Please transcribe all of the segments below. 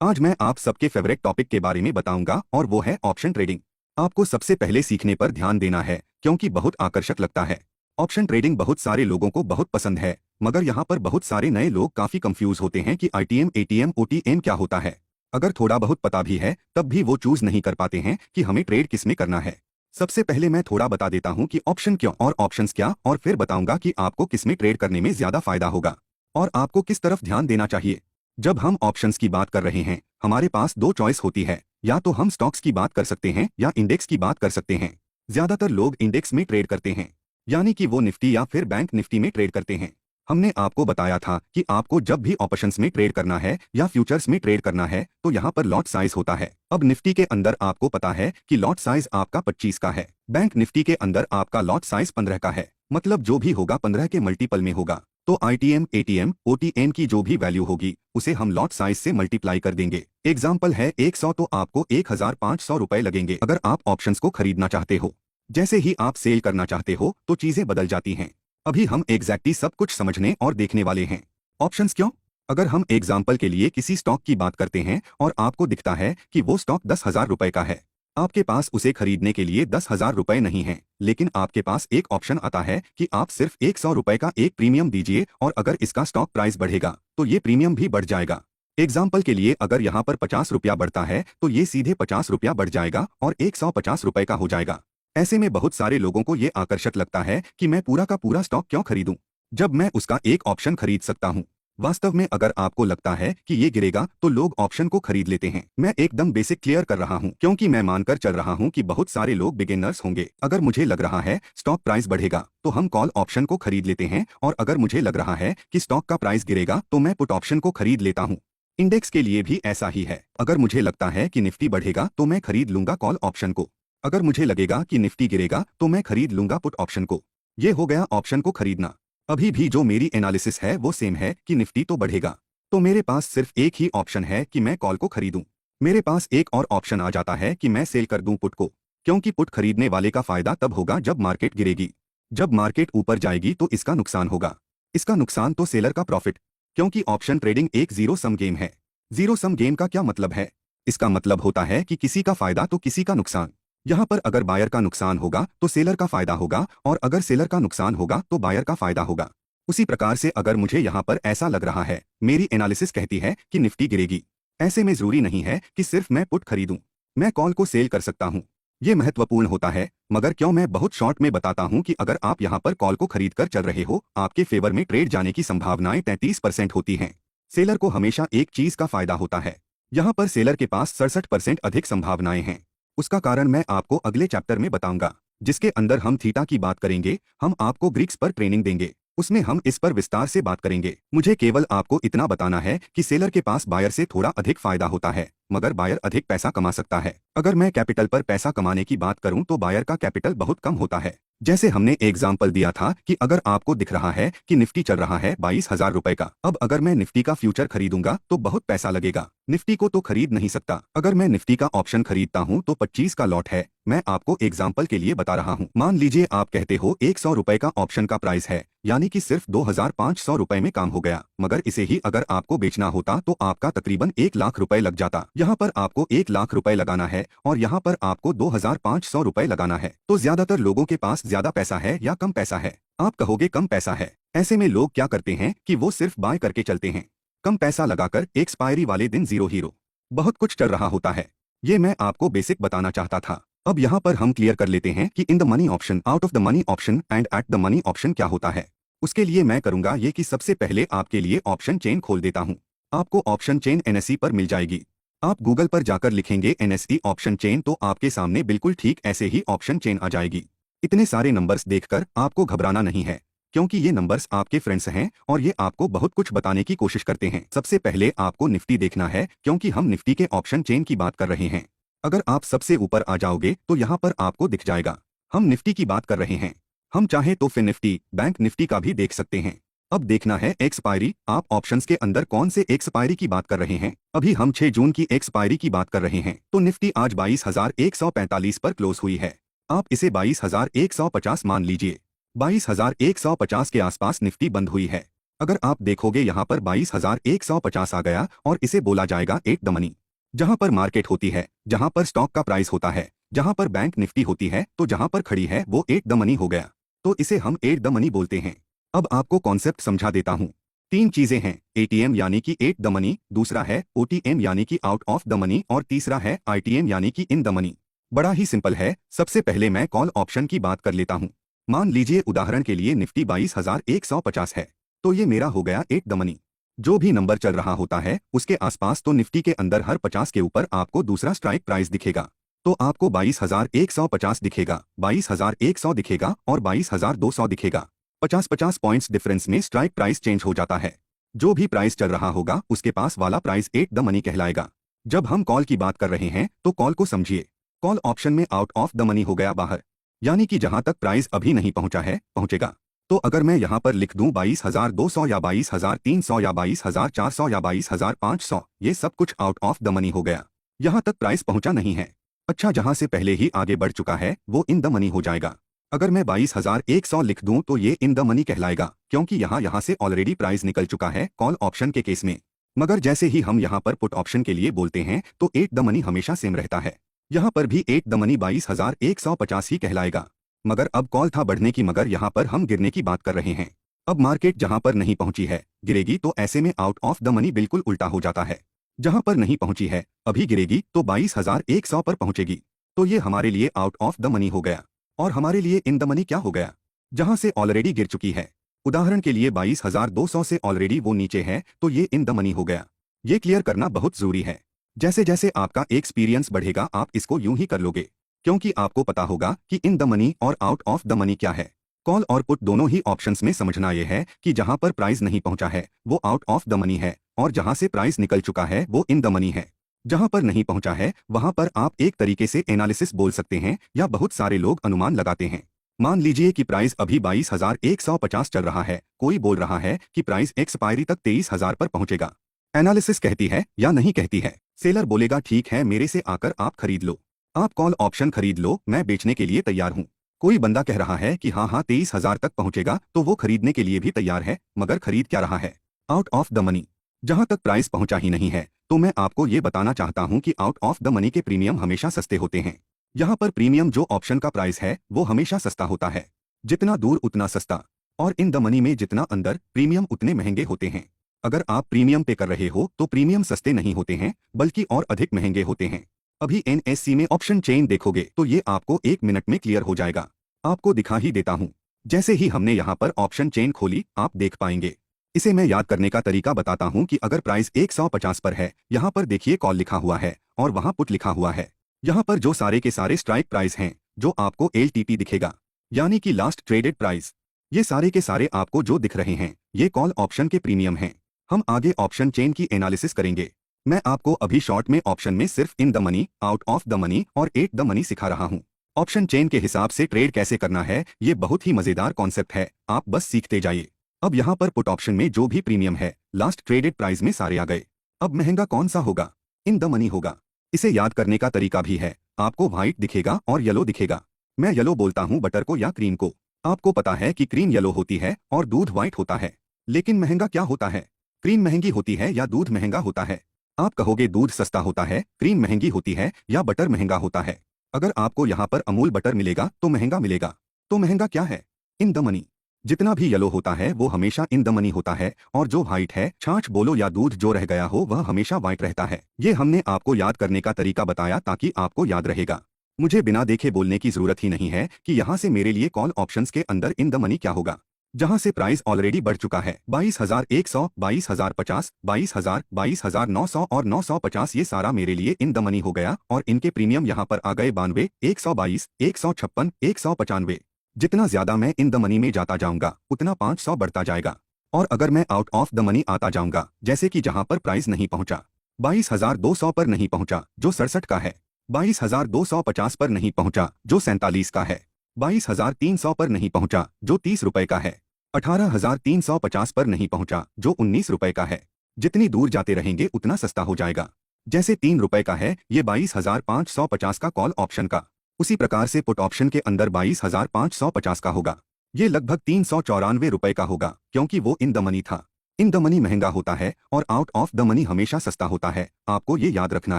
आज मैं आप सबके फेवरेट टॉपिक के बारे में बताऊंगा और वो है ऑप्शन ट्रेडिंग। आपको सबसे पहले सीखने पर ध्यान देना है क्योंकि बहुत आकर्षक लगता है। ऑप्शन ट्रेडिंग बहुत सारे लोगों को बहुत पसंद है, मगर यहाँ पर बहुत सारे नए लोग काफी कंफ्यूज होते हैं कि आईटीएम, एटीएम, ओटीएम क्या होता है। अगर थोड़ा बहुत पता भी है तब भी वो चूज नहीं कर पाते हैं कि हमें ट्रेड किसमें करना है। सबसे पहले मैं थोड़ा बता देता हूँ कि ऑप्शन क्यों और ऑप्शंस क्या, और फिर बताऊंगा कि आपको किसमें ट्रेड करने में ज्यादा फायदा होगा और आपको किस तरफ ध्यान देना चाहिए। जब हम ऑप्शंस की बात कर रहे हैं, हमारे पास दो चॉइस होती है, या तो हम स्टॉक्स की बात कर सकते हैं या इंडेक्स की बात कर सकते हैं। ज्यादातर लोग इंडेक्स में ट्रेड करते हैं, यानी कि वो निफ्टी या फिर बैंक निफ्टी में ट्रेड करते हैं। हमने आपको बताया था कि आपको जब भी ऑप्शंस में ट्रेड करना है या फ्यूचर्स में ट्रेड करना है तो यहाँ पर लॉट साइज होता है। अब निफ्टी के अंदर आपको पता है कि लॉट साइज आपका 25 का है, बैंक निफ्टी के अंदर आपका लॉट साइज 15 का है, मतलब जो भी होगा 15 के मल्टीपल में होगा। तो आईटीएम, एटीएम, ओटीएम की जो भी वैल्यू होगी उसे हम लॉट साइज से मल्टीप्लाई कर देंगे। एग्जाम्पल है 100, तो आपको 1500 रुपए लगेंगे अगर आप ऑप्शंस को खरीदना चाहते हो। जैसे ही आप सेल करना चाहते हो तो चीजें बदल जाती हैं। अभी हम एग्जैक्टली सब कुछ समझने और देखने वाले हैं। ऑप्शंस क्यों? अगर हम एग्जाम्पल के लिए किसी स्टॉक की बात करते हैं और आपको दिखता है कि वो स्टॉक 10,000 रुपए का है, आपके पास उसे खरीदने के लिए 10,000 रुपए नहीं है, लेकिन आपके पास एक ऑप्शन आता है कि आप सिर्फ 100 रुपए का एक प्रीमियम दीजिए और अगर इसका स्टॉक प्राइस बढ़ेगा तो ये प्रीमियम भी बढ़ जाएगा। एग्जाम्पल के लिए अगर यहाँ पर 50 रुपया बढ़ता है तो ये सीधे 50 रुपया बढ़ जाएगा और 150 रुपए का हो जाएगा। ऐसे में बहुत सारे लोगों को ये आकर्षक लगता है कि मैं पूरा का पूरा स्टॉक क्यों खरीदूं जब मैं उसका एक ऑप्शन खरीद सकता हूं। वास्तव में अगर आपको लगता है कि ये गिरेगा तो लोग ऑप्शन को खरीद लेते हैं। मैं एकदम बेसिक क्लियर कर रहा हूं क्योंकि मैं मानकर चल रहा हूं कि बहुत सारे लोग बिगिनर्स होंगे। अगर मुझे लग रहा है स्टॉक प्राइस बढ़ेगा तो हम कॉल ऑप्शन को खरीद लेते हैं, और अगर मुझे लग रहा है कि स्टॉक का प्राइस गिरेगा तो मैं पुट ऑप्शन को खरीद लेता हूँ। इंडेक्स के लिए भी ऐसा ही है। अगर मुझे लगता है कि निफ्टी बढ़ेगा तो मैं खरीद लूंगा कॉल ऑप्शन को, अगर मुझे लगेगा कि निफ्टी गिरेगा तो मैं खरीद लूंगा पुट ऑप्शन को। ये हो गया ऑप्शन को खरीदना। अभी भी जो मेरी एनालिसिस है वो सेम है कि निफ्टी तो बढ़ेगा, तो मेरे पास सिर्फ एक ही ऑप्शन है कि मैं कॉल को खरीदूं। मेरे पास एक और ऑप्शन आ जाता है कि मैं सेल कर दूं पुट को, क्योंकि पुट खरीदने वाले का फायदा तब होगा जब मार्केट गिरेगी। जब मार्केट ऊपर जाएगी तो इसका नुकसान होगा। इसका नुकसान तो सेलर का प्रॉफिट, क्योंकि ऑप्शन ट्रेडिंग एक जीरो सम गेम है। जीरो सम गेम का क्या मतलब है? इसका मतलब होता है कि किसी का फायदा तो किसी का नुकसान। यहाँ पर अगर बायर का नुकसान होगा तो सेलर का फायदा होगा, और अगर सेलर का नुकसान होगा तो बायर का फायदा होगा। उसी प्रकार से अगर मुझे यहाँ पर ऐसा लग रहा है, मेरी एनालिसिस कहती है कि निफ्टी गिरेगी, ऐसे में जरूरी नहीं है कि सिर्फ मैं पुट खरीदूं, मैं कॉल को सेल कर सकता हूँ। ये महत्वपूर्ण होता है, मगर क्यों मैं बहुत शॉर्ट में बताता हूँ कि अगर आप यहाँ पर कॉल को खरीद कर चल रहे हो, आपके फेवर में ट्रेड जाने की संभावनाएं 33% होती हैं। सेलर को हमेशा एक चीज का फायदा होता है, यहाँ पर सेलर के पास 67% अधिक संभावनाएं हैं। उसका कारण मैं आपको अगले चैप्टर में बताऊंगा, जिसके अंदर हम थीटा की बात करेंगे। हम आपको ग्रीक्स पर ट्रेनिंग देंगे, उसमें हम इस पर विस्तार से बात करेंगे। मुझे केवल आपको इतना बताना है कि सेलर के पास बायर से थोड़ा अधिक फायदा होता है, मगर बायर अधिक पैसा कमा सकता है। अगर मैं कैपिटल पर पैसा कमाने की बात करूं तो बायर का कैपिटल बहुत कम होता है। जैसे हमने एग्जाम्पल दिया था कि अगर आपको दिख रहा है कि निफ्टी चल रहा है 22,000 रुपए का, अब अगर मैं निफ्टी का फ्यूचर खरीदूंगा तो बहुत पैसा लगेगा, निफ्टी को तो खरीद नहीं सकता। अगर मैं निफ्टी का ऑप्शन खरीदता हूं तो 25 का लॉट है। मैं आपको एग्जाम्पल के लिए बता रहा हूं। मान लीजिए आप कहते हो 100 रुपए का ऑप्शन का प्राइस है, यानी कि सिर्फ 2,500 रुपए में काम हो गया, मगर इसे ही अगर आपको बेचना होता तो आपका तकरीबन 1 लाख रुपए लग जाता। यहाँ पर आपको 1 लाख रुपए लगाना है और यहाँ पर आपको 2,500 रुपए लगाना है। तो ज्यादातर लोगों के पास ज्यादा पैसा है या कम पैसा है? आप कहोगे कम पैसा है। ऐसे में लोग क्या करते हैं कि वो सिर्फ बाय करके चलते हैं, कम पैसा लगाकर एक्सपायरी वाले दिन जीरो हीरो। बहुत कुछ चल रहा होता है। ये मैं आपको बेसिक बताना चाहता था। अब यहाँ पर हम क्लियर कर लेते हैं कि in the money option, out of the money option and at the money option क्या होता है। उसके लिए मैं करूंगा ये कि सबसे पहले आपके लिए ऑप्शन चेन खोल देता हूँ। आपको ऑप्शन चेन एनएसई पर मिल जाएगी। आप गूगल पर जाकर लिखेंगे एनएसई ऑप्शन चेन तो आपके सामने बिल्कुल ठीक ऐसे ही ऑप्शन चेन आ जाएगी। इतने सारे नंबर्स देखकर आपको घबराना नहीं है, क्योंकि ये नंबर्स आपके फ्रेंड्स हैं और ये आपको बहुत कुछ बताने की कोशिश करते हैं। सबसे पहले आपको निफ्टी देखना है, क्योंकि हम निफ्टी के ऑप्शन चेन की बात कर रहे हैं। अगर आप सबसे ऊपर आ जाओगे तो यहाँ पर आपको दिख जाएगा हम निफ्टी की बात कर रहे हैं। हम चाहे तो फिर निफ्टी, बैंक निफ्टी का भी देख सकते हैं। अब देखना है एक्सपायरी। आप ऑप्शंस के अंदर कौन से एक्सपायरी की बात कर रहे हैं? अभी हम 6 जून की एक्सपायरी की बात कर रहे हैं, तो निफ्टी आज 22,145 पर क्लोज हुई है। आप इसे 22,150 मान लीजिए। 22,150 के आसपास निफ्टी बंद हुई है। अगर आप देखोगे यहाँ पर 22,150 आ गया और इसे बोला जाएगा एट द मनी। जहां पर मार्केट होती है, जहां पर स्टॉक का प्राइस होता है, जहां पर बैंक निफ्टी होती है, तो जहां पर खड़ी है वो एट द मनी हो गया। तो इसे हम एट द मनी बोलते हैं। अब आपको कॉन्सेप्ट समझा देता हूं। तीन चीजें हैं, एटीएम यानी कि एट द मनी, दूसरा है ओटीएम यानी कि आउट ऑफ द मनी और तीसरा है आईटीएम यानी कि इन द मनी। बड़ा ही सिंपल है। सबसे पहले मैं कॉल ऑप्शन की बात कर लेता हूं। मान लीजिए उदाहरण के लिए निफ्टी 22,150 है, तो ये मेरा हो गया एट द मनी। जो भी नंबर चल रहा होता है उसके आसपास तो निफ्टी के अंदर हर 50 के ऊपर आपको दूसरा स्ट्राइक प्राइस दिखेगा। तो आपको 22,150 दिखेगा, 22,100 दिखेगा और 22,200 दिखेगा। 50-50 पॉइंट्स डिफरेंस में स्ट्राइक प्राइस चेंज हो जाता है। जो भी प्राइस चल रहा होगा उसके पास वाला प्राइस एट द मनी कहलाएगा। जब हम कॉल की बात कर रहे हैं तो कॉल को समझिए। कॉल ऑप्शन में आउट ऑफ द मनी हो गया बाहर, यानी कि जहां तक प्राइस अभी नहीं पहुंचा है पहुंचेगा। तो अगर मैं यहां पर लिख दूं 22,200 या 22,300 या 22,400 या 22,500, ये सब कुछ आउट ऑफ द मनी हो गया। यहां तक प्राइस पहुंचा नहीं है। अच्छा, जहां से पहले ही आगे बढ़ चुका है वो इन द मनी हो जाएगा। अगर मैं 22,100 लिख दूं तो ये इन द मनी कहलाएगा, क्योंकि यहां से ऑलरेडी प्राइस निकल चुका है कॉल ऑप्शन के केस में। मगर जैसे ही हम यहां पर पुट ऑप्शन के लिए बोलते हैं तो एट द मनी हमेशा सेम रहता है। यहां पर भी एट द मनी 22,150 ही कहलाएगा। मगर अब कॉल था बढ़ने की, मगर यहाँ पर हम गिरने की बात कर रहे हैं। अब मार्केट जहां पर नहीं पहुंची है गिरेगी, तो ऐसे में आउट ऑफ द मनी बिल्कुल उल्टा हो जाता है। जहां पर नहीं पहुंची है अभी गिरेगी तो 22,100 पर पहुंचेगी। तो ये हमारे लिए आउट ऑफ द मनी हो गया। और हमारे लिए इन द मनी क्या हो गया? जहां से ऑलरेडी गिर चुकी है। उदाहरण के लिए 22,200 से ऑलरेडी वो नीचे है, तो ये इन द मनी हो गया। ये क्लियर करना बहुत जरूरी है। जैसे जैसे आपका एक्सपीरियंस बढ़ेगा आप इसको यूं ही कर लोगे, क्योंकि आपको पता होगा कि इन द मनी और आउट ऑफ द मनी क्या है। कॉल और पुट दोनों ही ऑप्शंस में समझना यह है कि जहां पर प्राइस नहीं पहुंचा है वो आउट ऑफ द मनी है, और जहां से प्राइस निकल चुका है वो इन द मनी है। जहां पर नहीं पहुंचा है वहां पर आप एक तरीके से एनालिसिस बोल सकते हैं, या बहुत सारे लोग अनुमान लगाते हैं। मान लीजिए कि प्राइस अभी 22,150 चल रहा है, कोई बोल रहा है कि प्राइस एक्सपायरी तक 23,000 पर पहुंचेगा। एनालिसिस कहती है या नहीं कहती है? सेलर बोलेगा ठीक है, मेरे से आकर आप खरीद लो, आप कॉल ऑप्शन खरीद लो, मैं बेचने के लिए तैयार हूं। कोई बंदा कह रहा है कि हाँ 23,000 तक पहुंचेगा, तो वो खरीदने के लिए भी तैयार है, मगर खरीद क्या रहा है? Out of the money. जहां तक प्राइस पहुंचा ही नहीं है, तो मैं आपको ये बताना चाहता हूं कि आउट ऑफ द मनी के प्रीमियम हमेशा सस्ते होते हैं। यहाँ पर प्रीमियम जो ऑप्शन का प्राइस है वो हमेशा सस्ता होता है। जितना दूर उतना सस्ता, और इन द मनी में जितना अंदर प्रीमियम उतने महंगे होते हैं। अगर आप प्रीमियम पे कर रहे हो तो प्रीमियम सस्ते नहीं होते हैं, बल्कि और अधिक महंगे होते हैं। अभी एनएससी में ऑप्शन चेन देखोगे तो ये आपको 1 मिनट में क्लियर हो जाएगा। आपको दिखा ही देता हूं। जैसे ही हमने यहाँ पर ऑप्शन चेन खोली आप देख पाएंगे। इसे मैं याद करने का तरीका बताता हूं कि अगर प्राइस 150 पर है, यहाँ पर देखिए कॉल लिखा हुआ है और वहां पुट लिखा हुआ है। यहाँ पर जो सारे के सारे स्ट्राइक प्राइस हैं, जो आपको एलटीपी दिखेगा, यानी कि लास्ट ट्रेडेड प्राइस, ये सारे के सारे आपको जो दिख रहे हैं ये कॉल ऑप्शन के प्रीमियम हैं। हम आगे ऑप्शन चेन की एनालिसिस करेंगे। मैं आपको अभी शॉर्ट में ऑप्शन में सिर्फ in the money, out of the money और एट द मनी सिखा रहा हूं। ऑप्शन चेन के हिसाब से ट्रेड कैसे करना है ये बहुत ही मजेदार कॉन्सेप्ट है, आप बस सीखते जाइए। अब यहाँ पर पुट ऑप्शन में जो भी प्रीमियम है लास्ट ट्रेडेड प्राइस में सारे आ गए। अब महंगा कौन सा होगा? इन द मनी होगा। इसे याद करने का तरीका भी है, आपको व्हाइट दिखेगा और येलो दिखेगा। मैं येलो बोलता हूँ बटर को या क्रीम को। आपको पता है कि क्रीम येलो होती है और दूध व्हाइट होता है, लेकिन महंगा क्या होता है? क्रीम महंगी होती है या दूध महंगा होता है? आप कहोगे दूध सस्ता होता है, क्रीम महंगी होती है, या बटर महंगा होता है। अगर आपको यहाँ पर अमूल बटर मिलेगा तो महंगा मिलेगा। तो महंगा क्या है? In the money. जितना भी येलो होता है वो हमेशा इन द मनी होता है, और जो व्हाइट है, छाछ बोलो या दूध जो रह गया हो, वह हमेशा व्हाइट रहता है। ये हमने आपको याद करने का तरीका बताया ताकि आपको याद रहेगा। मुझे बिना देखे बोलने की जरूरत ही नहीं है कि यहाँ से मेरे लिए कॉल ऑप्शंस के अंदर इन द मनी क्या होगा। जहां से प्राइस ऑलरेडी बढ़ चुका है 22,100, 22,050, 22,000, 22,900 और 950, ये सारा मेरे लिए इन द मनी हो गया। और इनके प्रीमियम यहाँ पर आ गए 92, 122, 156, 195। जितना ज्यादा मैं इन द मनी में जाता जाऊंगा उतना 500 बढ़ता जाएगा। और अगर मैं आउट ऑफ द मनी आता जाऊंगा, जैसे कि जहां पर प्राइस नहीं पहुंचा, 22,200 पर नहीं पहुंचा जो 67 का है, 22,250 पर नहीं पहुंचा जो 47 का है, 22,300 पर नहीं पहुंचा जो 30 रुपए का है, 18,350 पर नहीं पहुंचा जो 19 रुपए का है। जितनी दूर जाते रहेंगे उतना सस्ता हो जाएगा। जैसे 3 रुपए का है ये 22,550 का कॉल ऑप्शन का, उसी प्रकार से पुट ऑप्शन के अंदर 22,550 का होगा। ये लगभग 394 रुपए का होगा, क्योंकि वो इन द मनी था। इन द मनी महंगा होता है और आउट ऑफ द मनी हमेशा सस्ता होता है, आपको ये याद रखना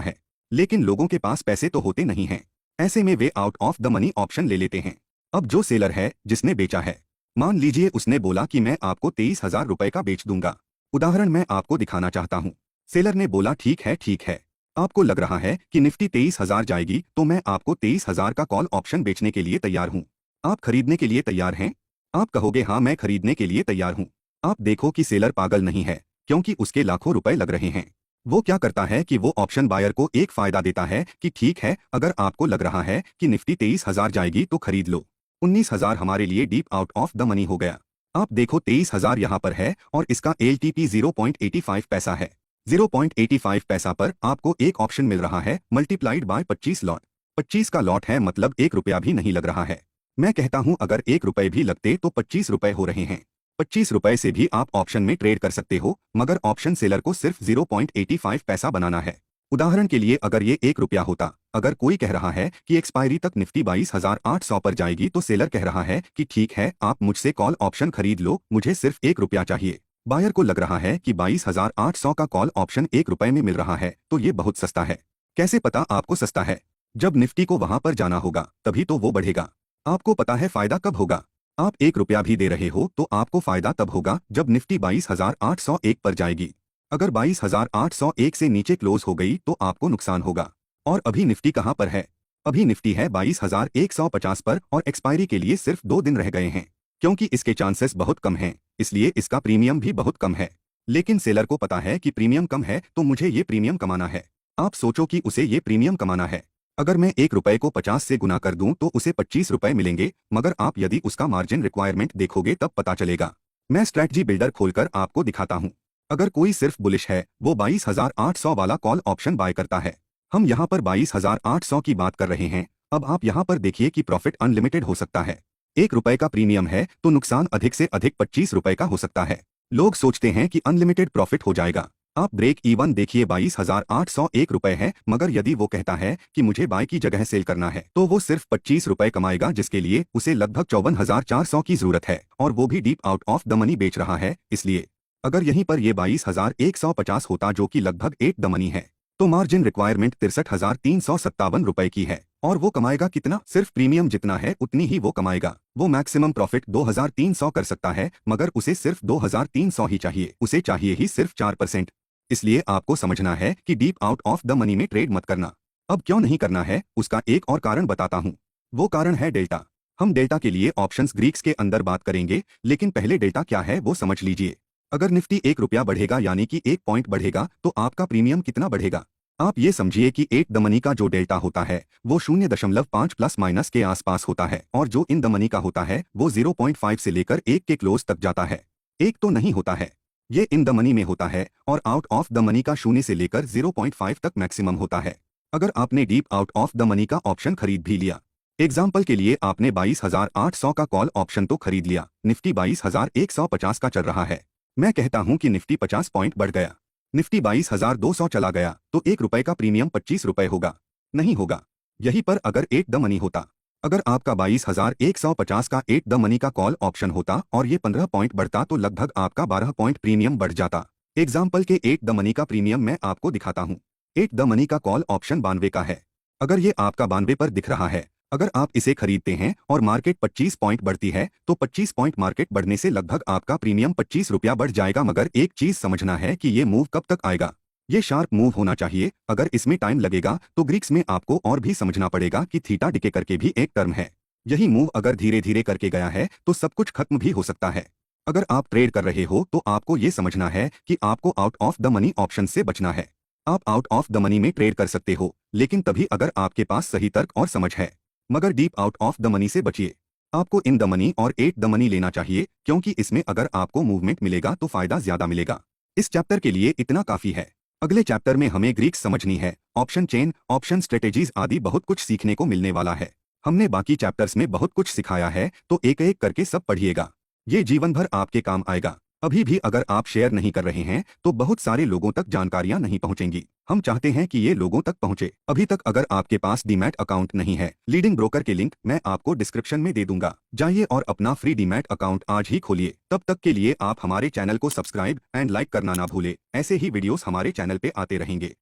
है। लेकिन लोगों के पास पैसे तो होते नहीं हैं। ऐसे में way out of the money option ले लेते हैं। अब जो सेलर है जिसने बेचा है, मान लीजिए उसने बोला कि मैं आपको 23,000 रुपए का बेच दूंगा। उदाहरण मैं आपको दिखाना चाहता हूँ। सेलर ने बोला ठीक है ठीक है, आपको लग रहा है कि निफ्टी 23,000 जाएगी तो मैं आपको 23,000 का कॉल ऑप्शन बेचने के लिए तैयार हूँ। आप खरीदने के लिए तैयार हैं? आप कहोगे हाँ मैं खरीदने के लिए तैयार हूँ। आप देखो कि सेलर पागल नहीं है, क्योंकि उसके लाखों रुपए लग रहे हैं। वो क्या करता है कि वो ऑप्शन बायर को एक फायदा देता है कि ठीक है, अगर आपको लग रहा है कि निफ्टी 23,000 जाएगी तो खरीद लो। 19,000 हमारे लिए deep out of the money हो गया। आप देखो 23,000 यहाँ पर है और इसका LTP 0.85 पैसा है। 0.85 पैसा पर आपको एक ऑप्शन मिल रहा है मल्टीप्लाइड बाय 25 लॉट। 25 का लॉट है मतलब 1 रुपया भी नहीं लग रहा है। मैं कहता हूं अगर 1 रुपए भी लगते तो 25 रुपए हो रहे हैं। 25 रुपए से भी आप ऑप्शन में ट्रेड कर सकते हो, मगर ऑप्शन सेलर को सिर्फ 0.85 पैसा बनाना है। उदाहरण के लिए अगर ये 1 रुपया होता, अगर कोई कह रहा है कि एक्सपायरी तक निफ्टी 22,800 पर जाएगी तो सेलर कह रहा है कि ठीक है आप मुझसे कॉल ऑप्शन खरीद लो, मुझे सिर्फ 1 रुपया चाहिए। बायर को लग रहा है कि 22,800 का कॉल ऑप्शन 1 रुपए में मिल रहा है तो ये बहुत सस्ता है। कैसे पता आपको सस्ता है? जब निफ्टी को वहां पर जाना होगा तभी तो वो बढ़ेगा। आपको पता है फायदा कब होगा? आप 1 रुपया भी दे रहे हो तो आपको फायदा तब होगा जब निफ्टी 22,801 पर जाएगी। अगर 22,801 से नीचे क्लोज हो गई तो आपको नुकसान होगा। और अभी निफ्टी कहां पर है? अभी निफ्टी है 22,150 पर और एक्सपायरी के लिए सिर्फ 2 दिन रह गए हैं। क्योंकि इसके चांसेस बहुत कम हैं, इसलिए इसका प्रीमियम भी बहुत कम है। लेकिन सेलर को पता है कि प्रीमियम कम है तो मुझे ये प्रीमियम कमाना है। आप सोचो कि उसे ये प्रीमियम कमाना है। अगर मैं 1 रुपए को 50 से गुना कर दूं तो उसे 25 रुपए मिलेंगे, मगर आप यदि उसका मार्जिन रिक्वायरमेंट देखोगे तब पता चलेगा। मैं स्ट्रैटेजी बिल्डर खोलकर आपको दिखाता हूं। अगर कोई सिर्फ बुलिश है, वो 22,800 वाला कॉल ऑप्शन बाय करता है। हम यहाँ पर 22,800 की बात कर रहे हैं। अब आप यहाँ पर देखिए कि प्रॉफिट अनलिमिटेड हो सकता है। 1 रुपए का प्रीमियम है तो नुकसान अधिक से अधिक 25 रुपए का हो सकता है। लोग सोचते हैं कि अनलिमिटेड प्रॉफिट हो जाएगा। आप ब्रेक इवन देखिए 22,801 रुपए है, मगर यदि वो कहता है कि मुझे बाय की जगह सेल करना है तो वो सिर्फ 25 रुपए कमाएगा, जिसके लिए उसे लगभग 54,400 की जरूरत है और वो भी deep out of the money बेच रहा है। इसलिए अगर यहीं पर ये 22,150 होता जो कि लगभग 8 द मनी है, तो मार्जिन रिक्वायरमेंट 63,357 रुपए की है और वो कमाएगा कितना? सिर्फ प्रीमियम जितना है उतनी ही वो कमाएगा। वो मैक्सिमम प्रॉफिट 2,300 कर सकता है, मगर उसे सिर्फ 2,300 ही चाहिए, उसे चाहिए ही सिर्फ 4%। इसलिए आपको समझना है कि deep out of the money में ट्रेड मत करना। अब क्यों नहीं करना है उसका एक और कारण बताता हूं। वो कारण है डेल्टा। हम डेल्टा के लिए ऑप्शंस ग्रीक्स के अंदर बात करेंगे, लेकिन पहले डेल्टा क्या है वो समझ लीजिए। अगर निफ्टी 1 रुपया बढ़ेगा यानी कि 1 पॉइंट बढ़ेगा तो आपका प्रीमियम कितना बढ़ेगा? आप ये समझिए कि 8 द मनी का जो डेल्टा होता है वो 0.5 प्लस माइनस के आसपास होता है और जो इन द मनी का होता है वो 0.5 से लेकर 1 के क्लोज तक जाता है। 1 तो नहीं होता है, ये इन द मनी में होता है और आउट ऑफ द मनी का 0 से लेकर 0.5 तक मैक्सिमम होता है। अगर आपने deep out of the money का ऑप्शन खरीद भी लिया, एग्जाम्पल के लिए आपने 22,800 का कॉल ऑप्शन तो खरीद लिया, निफ्टी 22,150 का चल रहा है। मैं कहता हूं कि निफ्टी 50 पॉइंट बढ़ गया, निफ्टी 22,200 चला गया तो 1 रुपए का प्रीमियम 25 रुपए होगा? नहीं होगा। यहीं पर अगर 8 द मनी होता, अगर आपका 22,150 का 8 द मनी का कॉल ऑप्शन होता और ये 15 पॉइंट बढ़ता तो लगभग आपका 12 पॉइंट प्रीमियम बढ़ जाता। एग्जाम्पल के 8 द मनी का प्रीमियम मैं आपको दिखाता हूं। 8 द मनी का कॉल ऑप्शन 92 का है। अगर ये आपका 92 पर दिख रहा है, अगर आप इसे खरीदते हैं और मार्केट 25 पॉइंट बढ़ती है तो 25 पॉइंट मार्केट बढ़ने से लगभग आपका प्रीमियम 25 रुपया बढ़ जाएगा। मगर एक चीज समझना है कि ये मूव कब तक आएगा। ये शार्प मूव होना चाहिए। अगर इसमें टाइम लगेगा तो ग्रीक्स में आपको और भी समझना पड़ेगा कि थीटा डिके करके भी एक टर्म है। यही मूव अगर धीरे धीरे करके गया है तो सब कुछ खत्म भी हो सकता है। अगर आप ट्रेड कर रहे हो तो आपको ये समझना है कि आपको out of the money option से बचना है। आप आउट ऑफ द मनी में ट्रेड कर सकते हो, लेकिन तभी अगर आपके पास सही तर्क और समझ है। मगर deep out of the money से बचिए। आपको इन द मनी और 8 द मनी लेना चाहिए, क्योंकि इसमें अगर आपको मूवमेंट मिलेगा तो फायदा ज्यादा मिलेगा। इस चैप्टर के लिए इतना काफी है। अगले चैप्टर में हमें ग्रीक्स समझनी है, ऑप्शन चेन, ऑप्शन स्ट्रेटेजीज आदि बहुत कुछ सीखने को मिलने वाला है। हमने बाकी चैप्टर्स में बहुत कुछ सिखाया है तो एक एक करके सब पढ़िएगा। ये जीवन भर आपके काम आएगा। अभी भी अगर आप शेयर नहीं कर रहे हैं तो बहुत सारे लोगों तक जानकारियां नहीं पहुंचेंगी। हम चाहते हैं कि ये लोगों तक पहुंचे। अभी तक अगर आपके पास डीमैट अकाउंट नहीं है, लीडिंग ब्रोकर के लिंक मैं आपको डिस्क्रिप्शन में दे दूंगा, जाइए और अपना फ्री डीमैट अकाउंट आज ही खोलिए। तब तक के लिए आप हमारे चैनल को सब्सक्राइब एंड लाइक करना ना भूले। ऐसे ही वीडियोस हमारे चैनल पे आते रहेंगे।